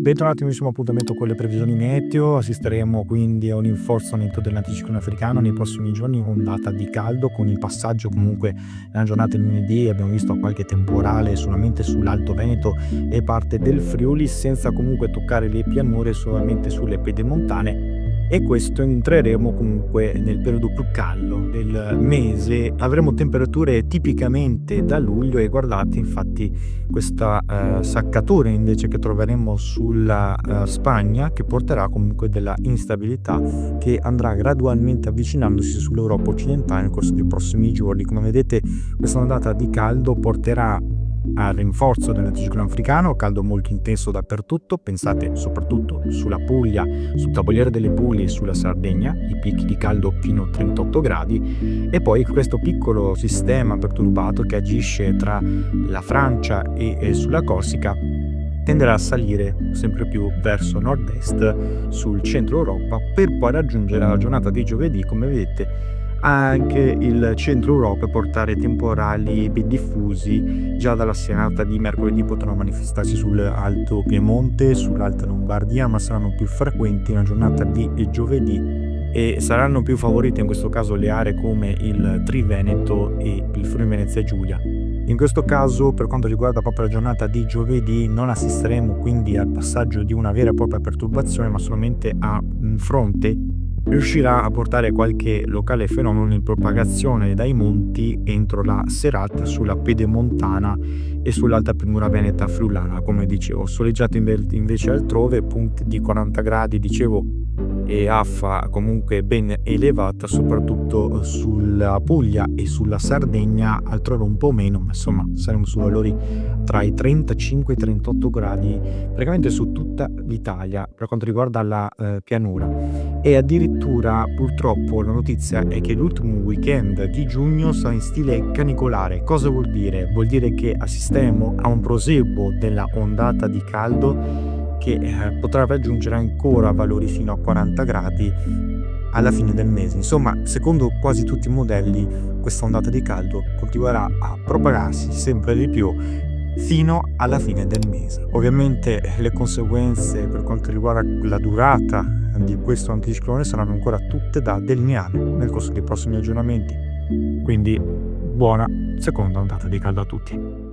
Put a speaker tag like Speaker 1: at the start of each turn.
Speaker 1: Bentornati al nuovissimo appuntamento con le previsioni meteo. Assisteremo quindi a un rinforzamento dell'anticiclone africano nei prossimi giorni, ondata di caldo con il passaggio comunque nella giornata di lunedì. Abbiamo visto qualche temporale solamente sull'Alto Veneto e parte del Friuli, senza comunque toccare le pianure, solamente sulle pedemontane. E questo entreremo comunque nel periodo più caldo del mese. Avremo temperature tipicamente da luglio e guardate infatti questa saccatura invece che troveremo sulla Spagna, che porterà comunque della instabilità che andrà gradualmente avvicinandosi sull'Europa occidentale nel corso dei prossimi giorni. Come vedete, questa ondata di caldo porterà al rinforzo dell'anticiclone africano, caldo molto intenso dappertutto. Pensate soprattutto sulla Puglia, sul Tavoliere delle Puglie e sulla Sardegna, i picchi di caldo fino a 38 gradi, e poi questo piccolo sistema perturbato che agisce tra la Francia e sulla Corsica tenderà a salire sempre più verso nord-est sul centro Europa, per poi raggiungere la giornata di giovedì, come vedete, anche il centro Europa e portare temporali ben diffusi. Già dalla serata di mercoledì potranno manifestarsi sull'Alto Piemonte, sull'Alta Lombardia, ma saranno più frequenti nella giornata di giovedì e saranno più favorite in questo caso le aree come il Triveneto e il Friuli Venezia Giulia. In questo caso, per quanto riguarda proprio la giornata di giovedì, non assisteremo quindi al passaggio di una vera e propria perturbazione, ma solamente a un fronte riuscirà a portare qualche locale fenomeno in propagazione dai monti entro la serata sulla pedemontana e sull'alta pianura veneta friulana. Come dicevo, soleggiato invece altrove, punti di 40 gradi, dicevo, e affa comunque ben elevata, soprattutto sulla Puglia e sulla Sardegna, altrove un po' meno, ma insomma saremo su valori tra i 35 e i 38 gradi praticamente su tutta l'Italia per quanto riguarda la pianura. E addirittura purtroppo la notizia è che l'ultimo weekend di giugno sarà in stile canicolare. Cosa vuol dire? Vuol dire che assisteremo a un proseguo della ondata di caldo che potrà raggiungere ancora valori fino a 40 gradi alla fine del mese. Insomma, secondo quasi tutti i modelli, questa ondata di caldo continuerà a propagarsi sempre di più fino alla fine del mese. Ovviamente le conseguenze per quanto riguarda la durata di questo anticiclone saranno ancora tutte da delineare nel corso dei prossimi aggiornamenti. Quindi buona seconda ondata di caldo a tutti.